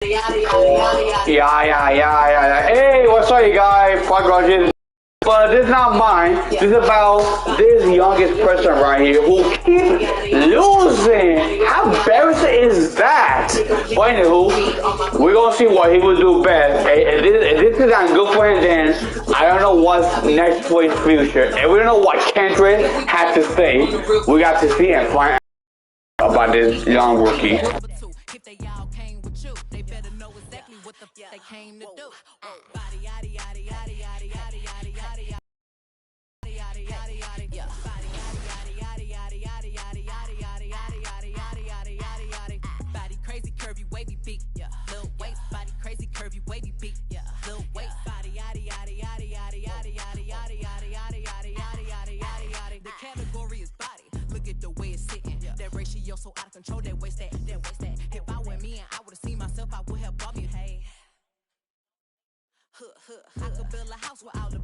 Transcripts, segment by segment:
Yeah. Hey, what's up, you guys? Fuck Rogers. But this is not mine. This is about this youngest person right here who keeps losing. How embarrassing is that? But anywho, we're gonna see what he will do best. If this is not good for him, then I don't know what's next for his future. And we don't know what Kendrick has to say. We got to see and find out about this young rookie. If they all came with you, they better know exactly what the they came to do. Body yaddy yaddy yaddy yaddy yaddy yaddy yaddy yaddy yaddy yaddy yeah. Body yaddy yaddy yaddy yaddy yaddy yaddy yaddy yaddy yaddy yaddy yaddy yaddy. Body crazy curvy wavy beat, yeah. Lil waist, body crazy curvy wavy beat, yeah. Lil waist, body yaddy yaddy yaddy yaddy yaddy yaddy yaddy yaddy yaddy yaddy yaddy yaddy yaddy yaddy. The category is body. Look at the way it's sitting. That ratio so out of control. That waist that. If I were me and I would've seen myself, I would have bought me. Hey, I could build a house with all the.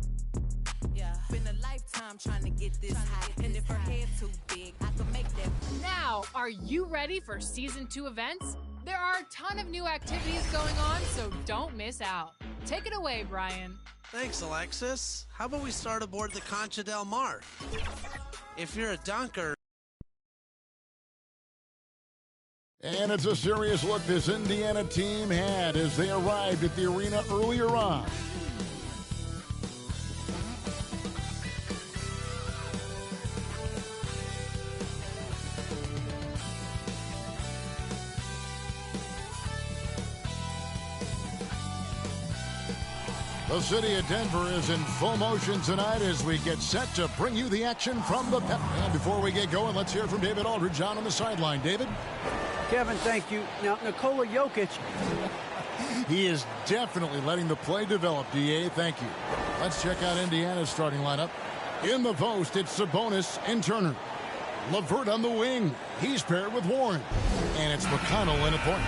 Yeah, been a lifetime trying to get this high, and if her head too big, I could make that. Now, are you ready for Season 2 events? There are a ton of new activities going on, so don't miss out. Take it away, Brian. Thanks, Alexis. How about we start aboard the Concha del Mar? If you're a dunker. And it's a serious look this Indiana team had as they arrived at the arena earlier on. The city of Denver is in full motion tonight as we get set to bring you the action from the pep. And before we get going, let's hear from David Aldridge on the sideline. David? Kevin, thank you. Now, Nikola Jokic. He is definitely letting the play develop, D.A. Thank you. Let's check out Indiana's starting lineup. In the post, it's Sabonis and Turner. LeVert on the wing. He's paired with Warren. And it's McConnell in a point.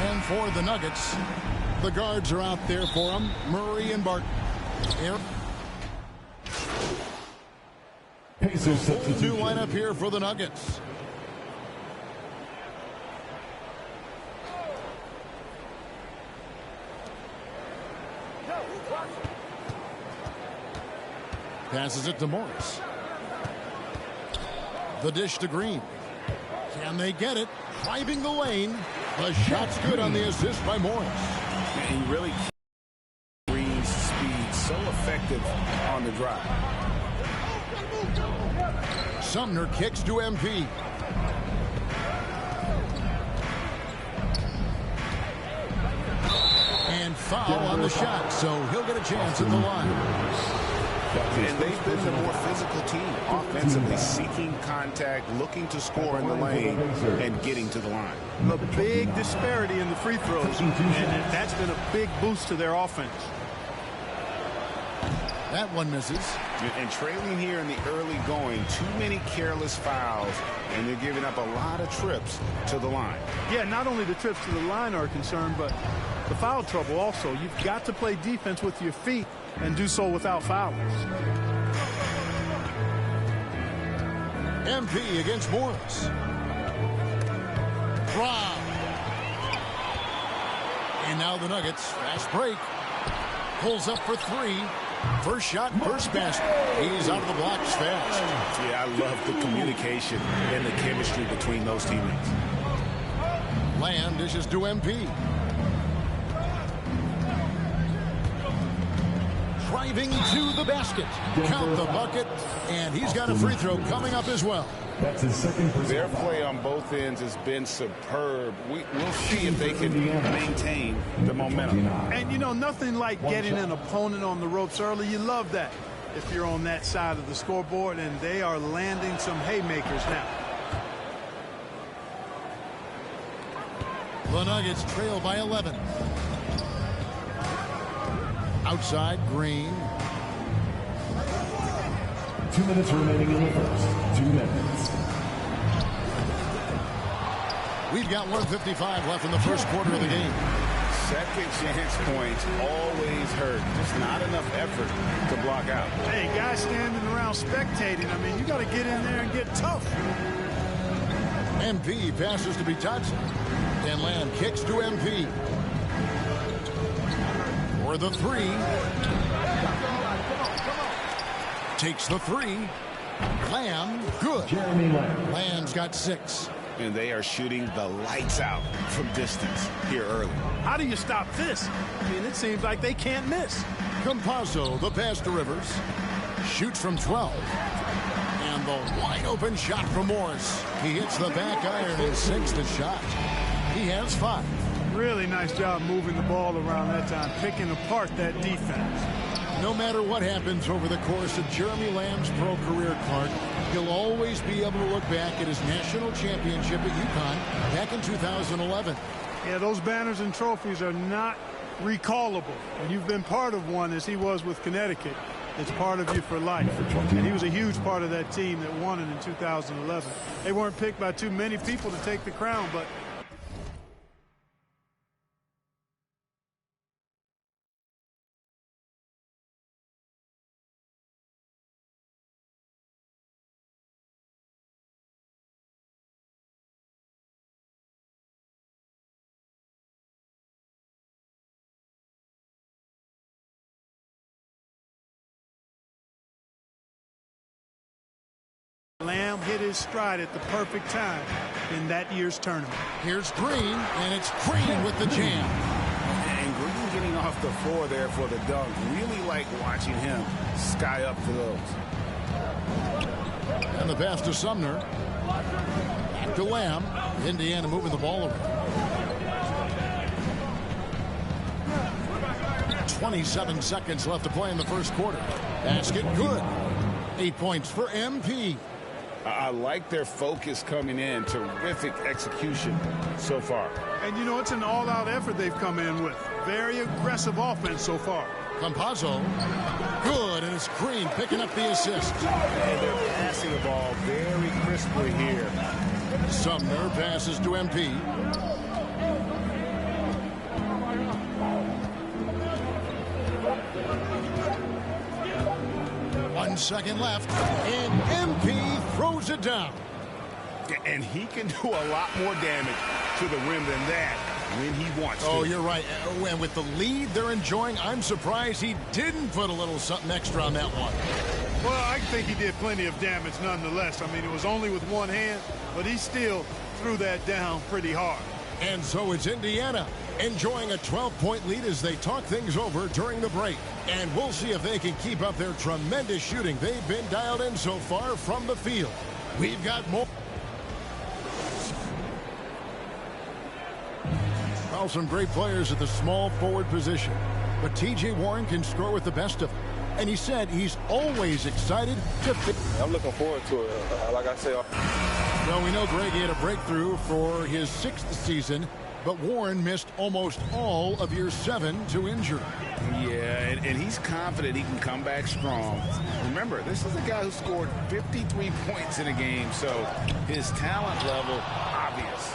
And for the Nuggets, the guards are out there for them. Murray and Barton. New lineup here for the Nuggets. Passes it to Morris. The dish to Green. Can they get it? Driving the lane. The shot's good on the assist by Morris. And he really Green's speed so effective on the drive. Sumner kicks to MP. And foul on the shot, so he'll get a chance at the line. And they've been the more physical team, offensively seeking contact, looking to score in the lane, and getting to the line. A big disparity in the free throws, and that's been a big boost to their offense. That one misses. And trailing here in the early going, too many careless fouls, and they're giving up a lot of trips to the line. Yeah, not only the trips to the line are concerned, but the foul trouble also. You've got to play defense with your feet and do so without fouls. MP against Morris. Brown. And now the Nuggets, fast break. Pulls up for three. First shot, first basket. He's out of the blocks fast. Yeah, I love the communication and the chemistry between those teammates. Land dishes to MP. Driving to the basket. Count the bucket. And he's got a free throw coming up as well. That's his second. Their play on both ends has been superb. We'll see if they can maintain the momentum. And, you know, nothing like getting an opponent on the ropes early. You love that if you're on that side of the scoreboard, and they are landing some haymakers now. The Nuggets trail by 11. Outside, Green. 2 minutes remaining in the first. 2 minutes. We've got 1:55 left in the first quarter of the game. Second chance points always hurt. Just not enough effort to block out. Hey, guys standing around spectating. I mean, you got to get in there and get tough. MP passes to Bitadze. And Land kicks to MP. for the three. Takes the three. Lamb, good. Jeremy Lamb. Lamb's got 6. And they are shooting the lights out from distance here early. How do you stop this? I mean, it seems like they can't miss. Campazzo, the pass to Rivers. Shoots from 12. And the wide open shot from Morris. He hits the back iron and sinks the shot. He has 5. Really nice job moving the ball around that time, picking apart that defense. No matter what happens over the course of Jeremy Lamb's pro career, Clark, he'll always be able to look back at his national championship at UConn back in 2011. Yeah, those banners and trophies are not recallable. When you've been part of one, as he was with Connecticut, it's part of you for life. And he was a huge part of that team that won it in 2011. They weren't picked by too many people to take the crown, but Lamb hit his stride at the perfect time in that year's tournament. Here's Green, and it's Green with the jam. And Green getting off the floor there for the dunk. Really like watching him sky up for those. And the pass to Sumner. Back to Lamb. Indiana moving the ball around. 27 seconds left to play in the first quarter. Basket good. 8 points for MP. I like their focus coming in. Terrific execution so far. And, you know, it's an all-out effort they've come in with. Very aggressive offense so far. Campazzo. Good, and it's Green picking up the assist. And they're passing the ball very crisply here. Sumner passes to MP. One second left, and MP throws it down. And he can do a lot more damage to the rim than that when he wants to. Oh, you're right. And with the lead they're enjoying, I'm surprised he didn't put a little something extra on that one. Well, I think he did plenty of damage nonetheless. I mean, it was only with one hand, but he still threw that down pretty hard. And so it's Indiana enjoying a 12-point lead as they talk things over during the break. And we'll see if they can keep up their tremendous shooting. They've been dialed in so far from the field. We've got more. Well, some great players at the small forward position. But T.J. Warren can score with the best of them. And he said he's always excited to fit. I'm looking forward to it. Like I said. Well, we know Greg had a breakthrough for his 6th season, but Warren missed almost all of year 7 to injury. Yeah, and he's confident he can come back strong. Remember, this is a guy who scored 53 points in a game, so his talent level obvious.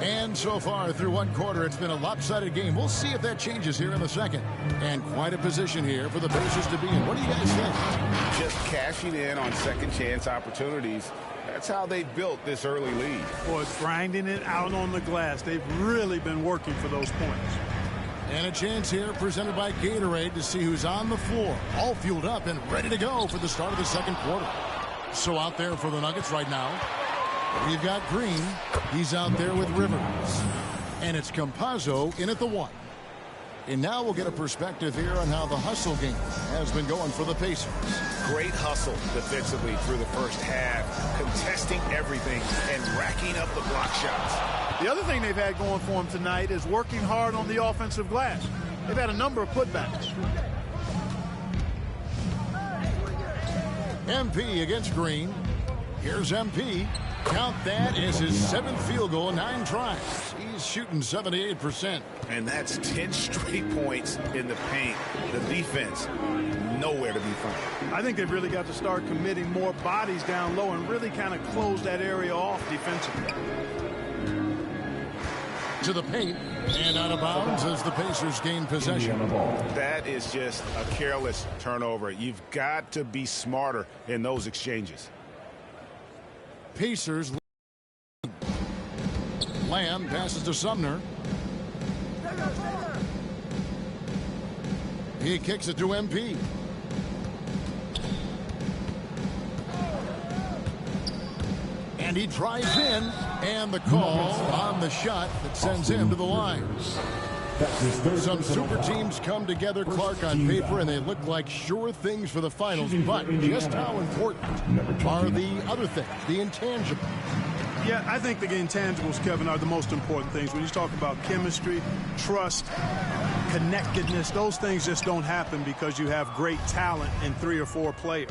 And so far through one quarter, it's been a lopsided game. We'll see if that changes here in the second. And quite a position here for the Pacers to be in. What do you guys think? Just cashing in on second chance opportunities. That's how they built this early lead. Boy, grinding it out on the glass. They've really been working for those points. And a chance here presented by Gatorade to see who's on the floor. All fueled up and ready to go for the start of the second quarter. So out there for the Nuggets right now, we've got Green. He's out there with Rivers. And it's Campazzo in at the 1. And now we'll get a perspective here on how the hustle game has been going for the Pacers. Great hustle defensively through the first half, contesting everything and racking up the block shots. The other thing they've had going for them tonight is working hard on the offensive glass. They've had a number of putbacks. MP against Green. Here's MP. Count that as his 7th field goal in 9 tries. He's shooting 78%. And that's 10 straight points in the paint. The defense, nowhere to be found. I think they've really got to start committing more bodies down low and really kind of close that area off defensively. To the paint and out of bounds as the Pacers gain possession. That is just a careless turnover. You've got to be smarter in those exchanges. Pacers. Lamb passes to Sumner. He kicks it to MP. And he drives in, and the call on the shot that sends him to the line. Some super teams come together, Clark, on paper, and they look like sure things for the finals, but just how important are the other things, the intangibles? Yeah, I think the intangibles, Kevin, are the most important things. When you talk about chemistry, trust, connectedness, those things just don't happen because you have great talent in 3 or 4 players.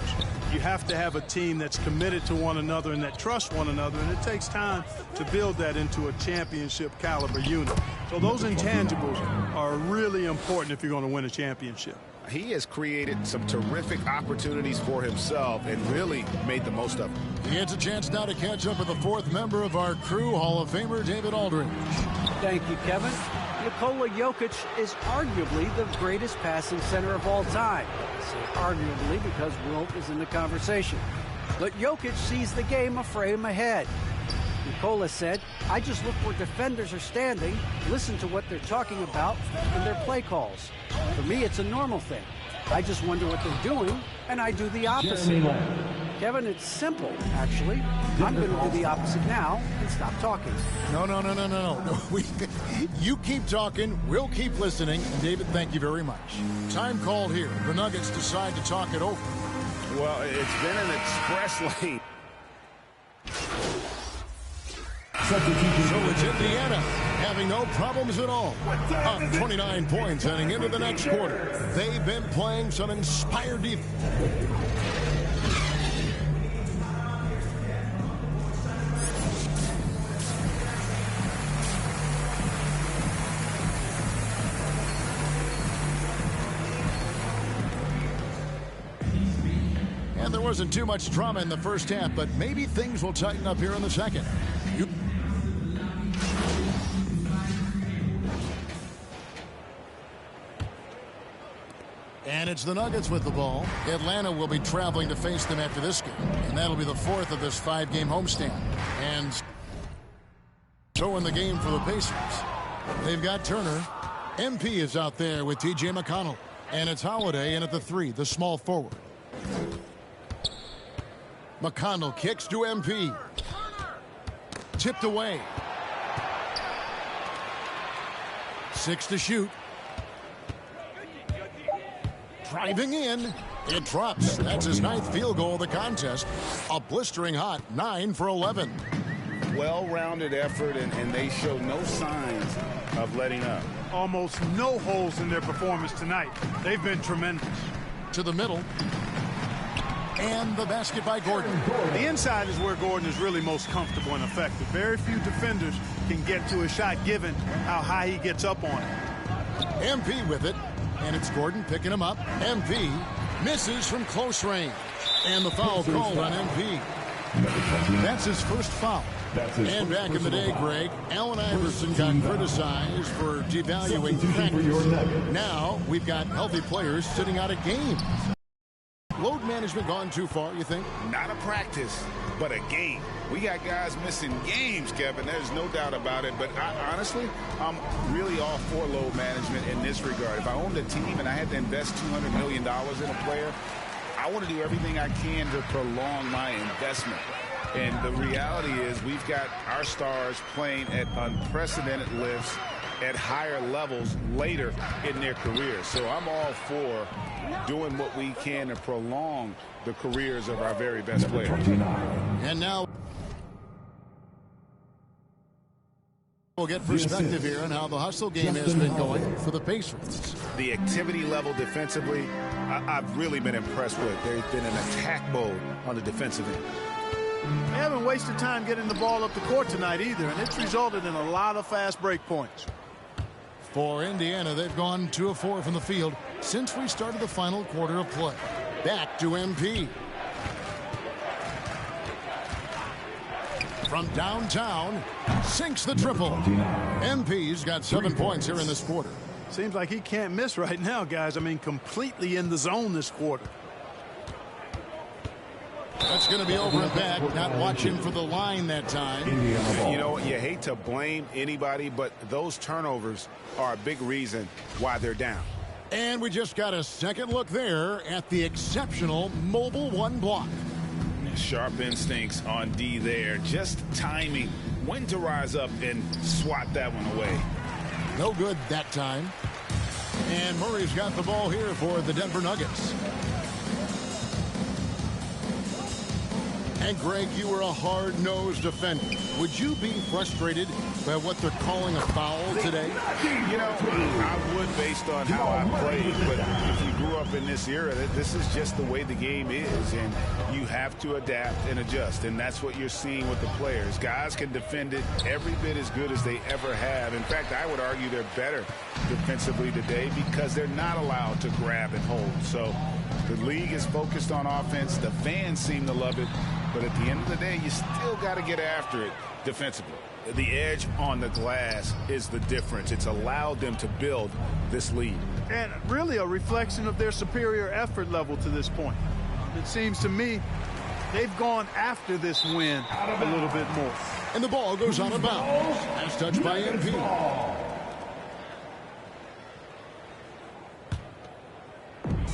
You have to have a team that's committed to one another and that trusts one another, and it takes time to build that into a championship caliber unit. So those intangibles are really important if you're going to win a championship. He has created some terrific opportunities for himself and really made the most of them. He gets a chance now to catch up with the 4th member of our crew, Hall of Famer David Aldridge. Thank you, Kevin. Nikola Jokic is arguably the greatest passing center of all time. I say arguably because Wilt is in the conversation. But Jokic sees the game a frame ahead. Nikola said, I just look where defenders are standing, listen to what they're talking about in their play calls. For me, it's a normal thing. I just wonder what they're doing, and I do the opposite. Kevin, it's simple, actually. I'm going to do the opposite now and stop talking. No. You keep talking, we'll keep listening. And David, thank you very much. Time called here. The Nuggets decide to talk it over. Well, it's been an express lane. So it's Indiana having no problems at all. Up 29 points heading into the next quarter. They've been playing some inspired defense. And there wasn't too much drama in the first half, but maybe things will tighten up here in the second. And it's the Nuggets with the ball. Atlanta will be traveling to face them after this game. And that'll be the 4th of this 5-game homestand. And so in the game for the Pacers, they've got Turner. MP is out there with T.J. McConnell. And it's Holiday in at the 3, the small forward. McConnell kicks to MP. Tipped away. 6 to shoot. Driving in. It drops. That's his 9th field goal of the contest. A blistering hot 9 for 11. Well-rounded effort, and they show no signs of letting up. Almost no holes in their performance tonight. They've been tremendous. To the middle. And the basket by Gordon. The inside is where Gordon is really most comfortable and effective. Very few defenders can get to a shot given how high he gets up on it. MP with it. And it's Gordon picking him up. MP misses from close range. And the foul called on MP. That's his first foul. And back in the day, Greg, Allen Iverson got criticized for devaluing practice. Now we've got healthy players sitting out of games. Load management gone too far, you think? Not a practice, but a game. We got guys missing games, Kevin. There's no doubt about it. But honestly, I'm really all for load management in this regard. If I owned a team and I had to invest $200 million in a player, I want to do everything I can to prolong my investment. And the reality is we've got our stars playing at unprecedented lifts at higher levels later in their careers. So I'm all for doing what we can to prolong the careers of our very best players. And now we'll get perspective here on how the hustle game has been going for the Pacers. The activity level defensively, I've really been impressed with. They've been in attack mode on the defensive end. They haven't wasted time getting the ball up the court tonight either, and it's resulted in a lot of fast break points. For Indiana, they've gone 2 of 4 from the field since we started the final quarter of play. Back to MP. From downtown, sinks the triple. MP's got 7 points here in this quarter. Seems like he can't miss right now, guys. I mean, completely in the zone this quarter. That's going to be over and back. Not watching for the line that time. You know, you hate to blame anybody, but those turnovers are a big reason why they're down. And we just got a second look there at the exceptional Mobile One block. Sharp instincts on D there. Just timing when to rise up and swat that one away. No good that time. And Murray's got the ball here for the Denver Nuggets. And Greg, you were a hard-nosed defender. Would you be frustrated by what they're calling a foul today? You know, I would based on how I played, but if you grew up in this era, this is just the way the game is, and you have to adapt and adjust, and that's what you're seeing with the players. Guys can defend it every bit as good as they ever have. In fact, I would argue they're better defensively today because they're not allowed to grab and hold. So the league is focused on offense. The fans seem to love it. But at the end of the day, you still got to get after it defensively. The edge on the glass is the difference. It's allowed them to build this lead. And really a reflection of their superior effort level to this point. It seems to me they've gone after this win a little bit more. And the ball goes out of bounds. As touched by MP.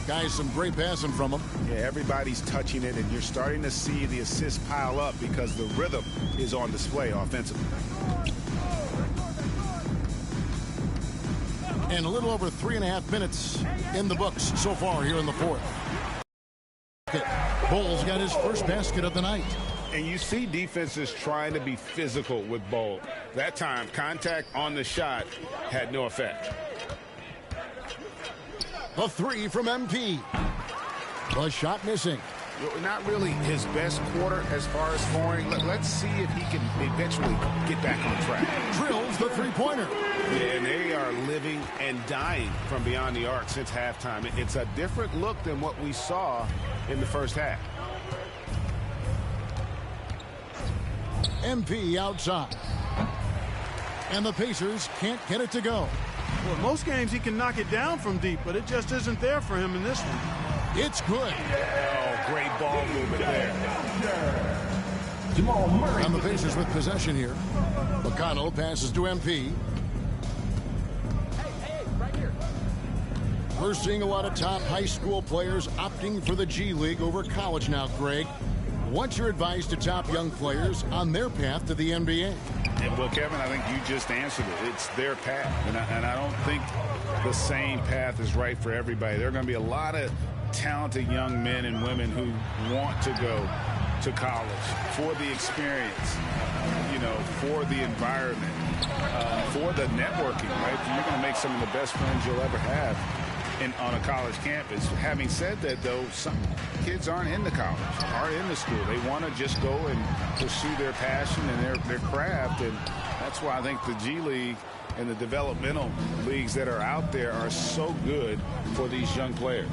Guys, some great passing from him. Yeah, everybody's touching it, and you're starting to see the assists pile up because the rhythm is on display offensively. And a little over 3.5 minutes in the books so far here in the fourth. Bull's got his first basket of the night. And you see defenses trying to be physical with Bull. That time, contact on the shot had no effect. The three from MP. The shot missing. Not really his best quarter as far as scoring. Let's see if he can eventually get back on track. Drills the three-pointer. Yeah, and they are living and dying from beyond the arc since halftime. It's a different look than what we saw in the first half. MP outside. And the Pacers can't get it to go. Well, most games he can knock it down from deep, but it just isn't there for him in this one. It's good. Oh, great ball movement there. And the Pacers with possession here. McConnell passes to MP. We're seeing a lot of top high school players opting for the G League over college now, Greg. What's your advice to top young players on their path to the NBA? And well, Kevin, I think you just answered it. It's their path, and I don't think the same path is right for everybody. There are going to be a lot of talented young men and women who want to go to college for the experience, you know, for the environment, for the networking, right? You're going to make some of the best friends you'll ever have on a college campus. Having said that, though, some kids aren't into college, aren't into school. They want to just go and pursue their passion and their craft, and that's why I think the G League and the developmental leagues that are out there are so good for these young players.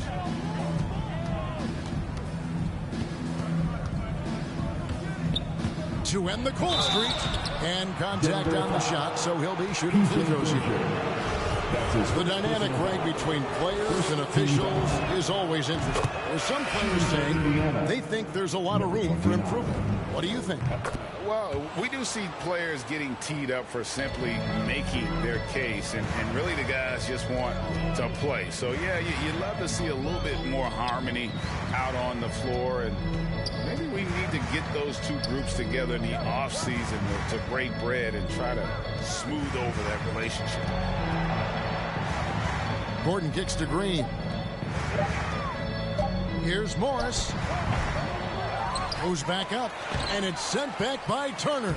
To end the cold streak, and contact on the shot, so he'll be shooting free throws here. The dynamic right between players and officials is always interesting. There's some players saying they think there's a lot of room for improvement. What do you think? Well, we do see players getting teed up for simply making their case, and really the guys just want to play. So, yeah, you'd love to see a little bit more harmony out on the floor, and maybe we need to get those two groups together in the offseason to break bread and try to smooth over that relationship. Gordon kicks to Green. Here's Morris. Goes back up, and it's sent back by Turner.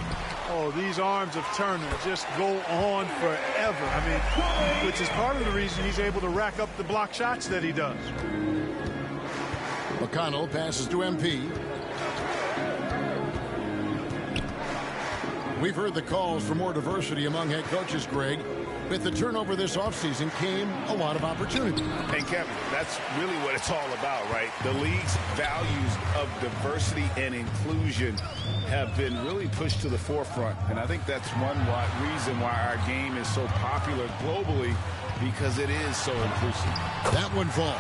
Oh, these arms of Turner just go on forever. I mean, which is part of the reason he's able to rack up the block shots that he does. McConnell passes to MP. We've heard the calls for more diversity among head coaches, Greg. With the turnover this offseason came a lot of opportunity. And Kevin, that's really what it's all about, right? The league's values of diversity and inclusion have been really pushed to the forefront. And I think that's one reason why our game is so popular globally because it is so inclusive. That one falls.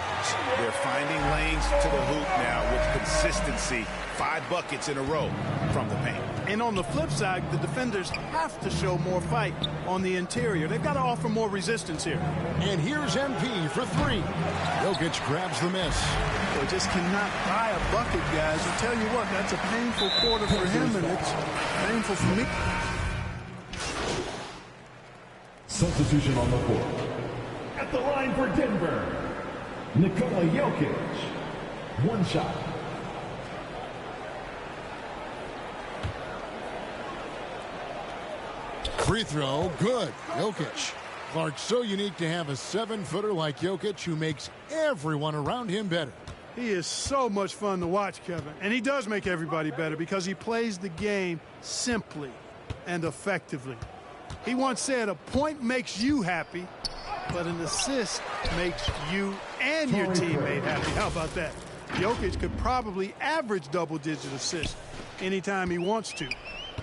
They're finding lanes to the hoop now with consistency. 5 buckets in a row from the paint. And on the flip side, the defenders have to show more fight on the interior. They've got to offer more resistance here. And here's MP for 3. Jokic grabs the miss. Well, just cannot buy a bucket, guys. I tell you what, that's a painful quarter for him, and it's painful for me. Substitution on the court. At the line for Denver, Nikola Jokic. 1 shot. Free throw, good. Jokic. Clark, so unique to have a 7-footer like Jokic who makes everyone around him better. He is so much fun to watch, Kevin. And he does make everybody better because he plays the game simply and effectively. He once said, a point makes you happy, but an assist makes you and your teammate happy. How about that? Jokic could probably average double-digit assists anytime he wants to.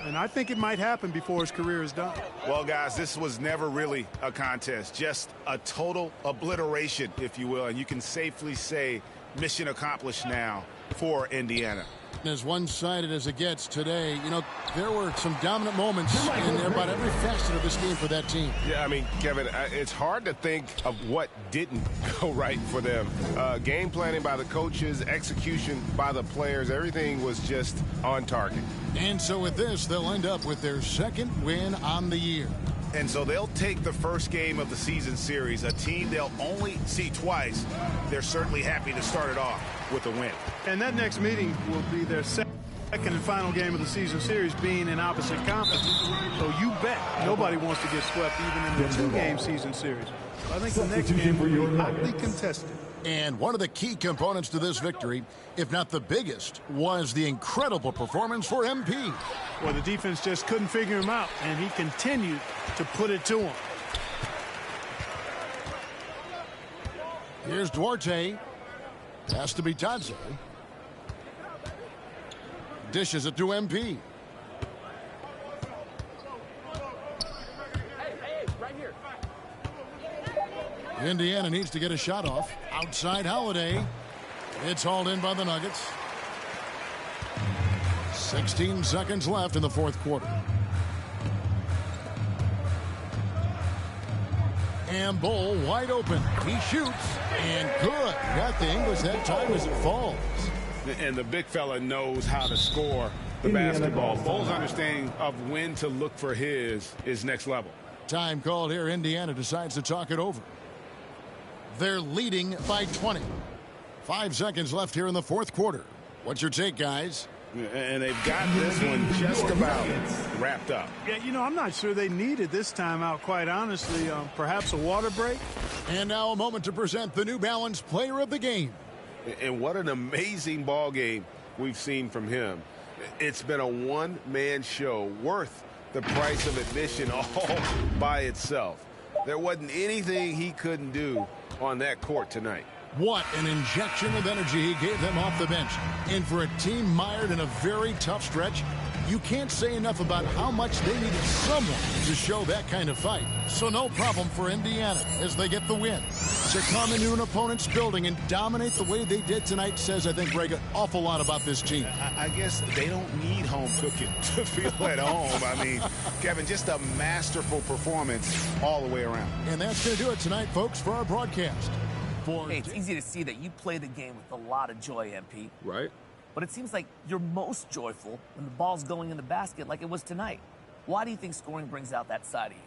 And I think it might happen before his career is done. Well, guys, this was never really a contest. Just a total obliteration, if you will. And you can safely say mission accomplished now for Indiana. As one-sided as it gets today, you know, there were some dominant moments in about every facet of this game for that team. Yeah, I mean, Kevin, it's hard to think of what didn't go right for them. Game planning by the coaches, execution by the players, everything was just on target. And so with this, they'll end up with their 2nd win on the year. And so they'll take the first game of the season series, a team they'll only see twice. They're certainly happy to start it off with a win. And that next meeting will be their second and final game of the season series, being in opposite conferences. So you bet nobody wants to get swept even in the 2-game season series. I think the next game will be hotly contested. And one of the key components to this victory, if not the biggest, was the incredible performance for MP. Well, the defense just couldn't figure him out, and he continued to put it to him. Here's Duarte. Has to be Tadze. Dishes it to MP. Indiana needs to get a shot off. Outside Holiday. It's hauled in by the Nuggets. 16 seconds left in the 4th quarter. And Bull wide open. He shoots. And good. Got the English that time as it falls. And the big fella knows how to score the basketball. Bull's understanding of when to look for his is next level. Time called here. Indiana decides to talk it over. They're leading by 20. 5 seconds left here in the 4th quarter. What's your take, guys? And they've got this one just about wrapped up. Yeah, you know, I'm not sure they needed this timeout, quite honestly. Perhaps a water break? And now a moment to present the New Balance Player of the Game. And what an amazing ball game we've seen from him. It's been a one-man show worth the price of admission all by itself. There wasn't anything he couldn't do on that court tonight. What an injection of energy he gave them off the bench. And for a team mired in a very tough stretch, you can't say enough about how much they needed someone to show that kind of fight. So no problem for Indiana as they get the win. To come into an opponent's building and dominate the way they did tonight says, I think, Greg, an awful lot about this team. I guess they don't need home cooking to feel at home. I mean, Kevin, just a masterful performance all the way around. And that's going to do it tonight, folks, for our broadcast. Hey, it's easy to see that you play the game with a lot of joy, MP. Right. But it seems like you're most joyful when the ball's going in the basket like it was tonight. Why do you think scoring brings out that side of you?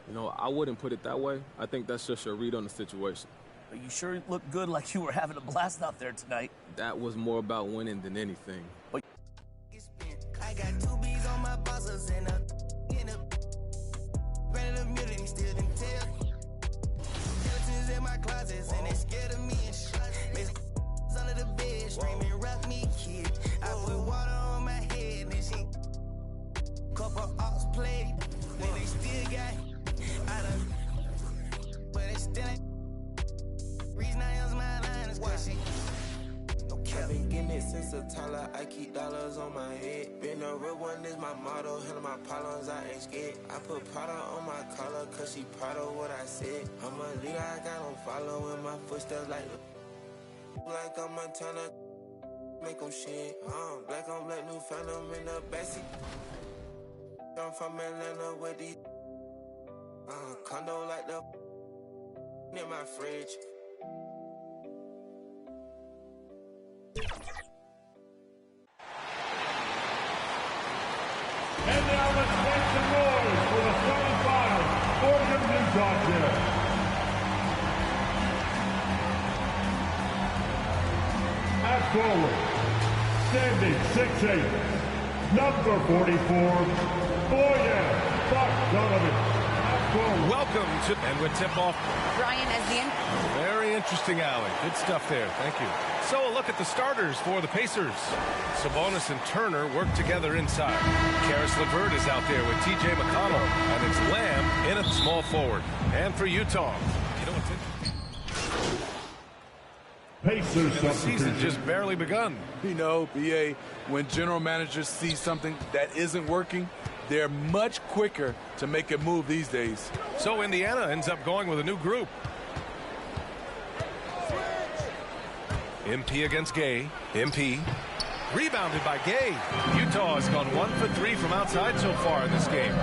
You know, I wouldn't put it that way. I think that's just a read on the situation. But you sure looked good, like you were having a blast out there tonight. That was more about winning than anything. But I got 2 B's on my bosses and a brand of immunity still didn't tell. Skeletons in my closets and they scared of me and shit. Under the bed screaming, rock me, kid. I put water on my head and she couple ox played. Then they still got I done, but they still ain't. Reason I use my line is cause she no I've been getting it since a toddler. I keep dollars on my head. Been a real one is my motto. Handle my problems, I ain't scared. I put Prada on my collar, cause she proud of what I said. I'm a leader, I got them following my footsteps like I'm Montana. Make them shit. Black on black, new phantom in the backseat. I'm from Atlanta with these condo like the in my fridge. And now let's make some noise for the starting five for the Blue Dodgers. At forward, standing 6'8", number 44, Boyan Bogdanovic. Welcome to, and with tip-off, Brian as the very interesting, Allie. Good stuff there. Thank you. So a look at the starters for the Pacers. Sabonis and Turner work together inside. Karis LeVert is out there with T.J. McConnell, and it's Lamb in at small forward. And for Utah, you know what's interesting? Pacers and the season just barely begun. You know, BA, when general managers see something that isn't working, they're much quicker to make a move these days. So Indiana ends up going with a new group. MP against Gay. MP rebounded by Gay. Utah has gone 1 for 3 from outside so far in this game.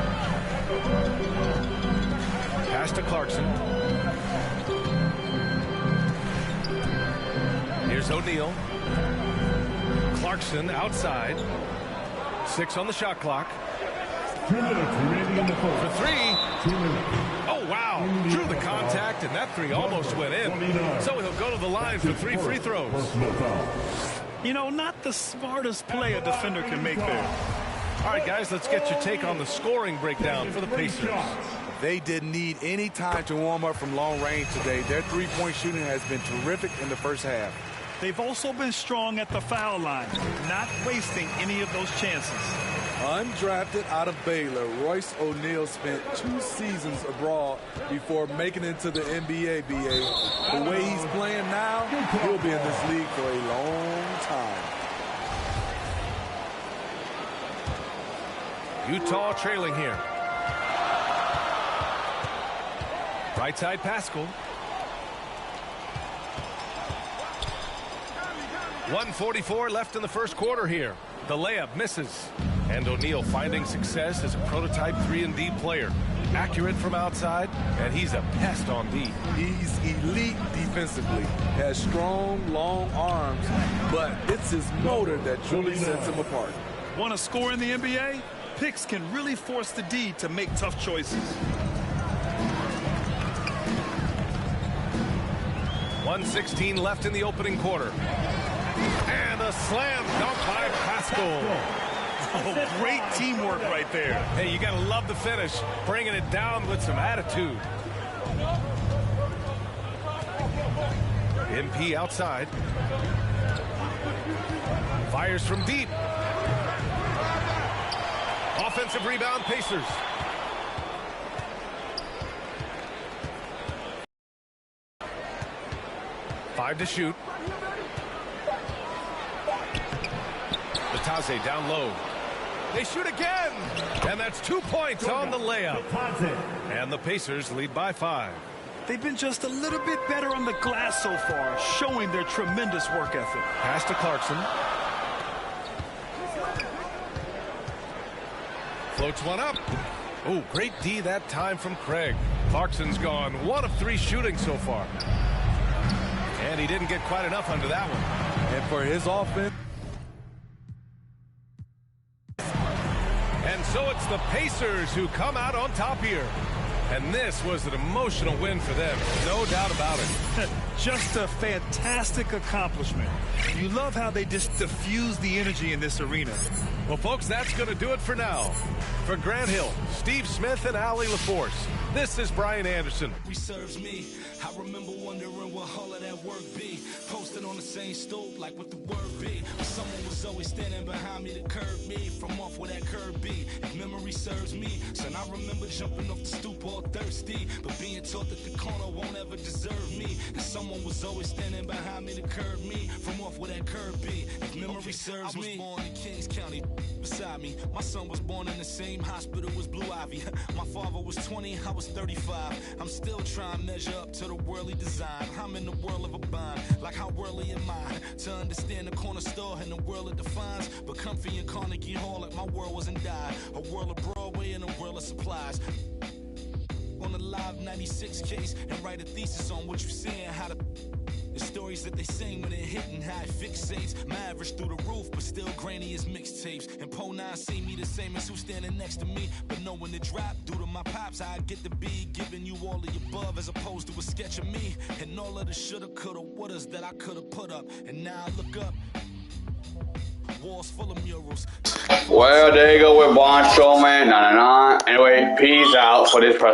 Pass to Clarkson. Here's O'Neal. Clarkson outside. 6 on the shot clock. 2 minutes remaining in the fourth. For 3. 2 minutes. Oh, wow. Drew the contact, and that 3 almost went in. So he'll go to the line for 3 free throws. You know, not the smartest play a defender can make there. All right, guys, let's get your take on the scoring breakdown for the Pacers. They didn't need any time to warm up from long range today. Their three-point shooting has been terrific in the first half. They've also been strong at the foul line, not wasting any of those chances. Undrafted out of Baylor, Royce O'Neal spent 2 seasons abroad before making it to the NBA, BA. The way he's playing now, he'll be in this league for a long time. Utah trailing here. Right side, Pascal. 1:44 left in the first quarter here. The layup misses. And O'Neal finding success as a prototype 3-and-D player. Accurate from outside, and he's a pest on D. He's elite defensively. Has strong, long arms, but it's his motor that truly sets him apart. Want to score in the NBA? Picks can really force the D to make tough choices. 1:16 left in the opening quarter. And a slam dunk by Pascal. Oh, great teamwork right there. Hey, you got to love the finish. Bringing it down with some attitude. MP outside. Fires from deep. Offensive rebound, Pacers. Five to shoot. Batase down low. They shoot again. And that's 2 points on the layup. And the Pacers lead by 5. They've been just a little bit better on the glass so far, showing their tremendous work ethic. Pass to Clarkson. Floats one up. Oh, great D that time from Craig. Clarkson's gone 1 of 3 shooting so far. And he didn't get quite enough under that one. And for his offense. And so it's the Pacers who come out on top here. And this was an emotional win for them, no doubt about it. Just a fantastic accomplishment. You love how they just diffuse the energy in this arena. Well, folks, that's going to do it for now. For Grant Hill, Steve Smith, and Allie LaForce, this is Brian Anderson. Reserves me. I remember wondering what all of that work be. Posting on on the same stoop, like what the word be. But someone was always standing behind me to curb me from off where that curb be. If memory serves me, son, I remember jumping off the stoop all thirsty, but being taught that the corner won't ever deserve me. And someone was always standing behind me to curb me from off where that curb be. If memory serves me, I was born in Kings County. Beside me, my son was born in the same hospital as Blue Ivy. My father was 20, I was 35. I'm still trying to measure up to the worldly design. I'm in the world of a bind, like how worldly am I? To understand the corner store and the world it defines. But comfy in Carnegie Hall like my world wasn't died. A world of Broadway and a world of supplies. On the Live 96 case and write a thesis on what you're seeing, how the stories that they sing when it hitting, how it fixates. My average through the roof, but still grainy as mixtapes. And Po 9 see me the same as who's standing next to me, but knowing the drop due to my pops, I get to be giving you all of the above as opposed to a sketch of me and all of the shoulda, coulda, wouldas that I coulda put up. And now I look up, walls full of murals. Well, there you go with Braun Strowman. Anyway, peace out for this press.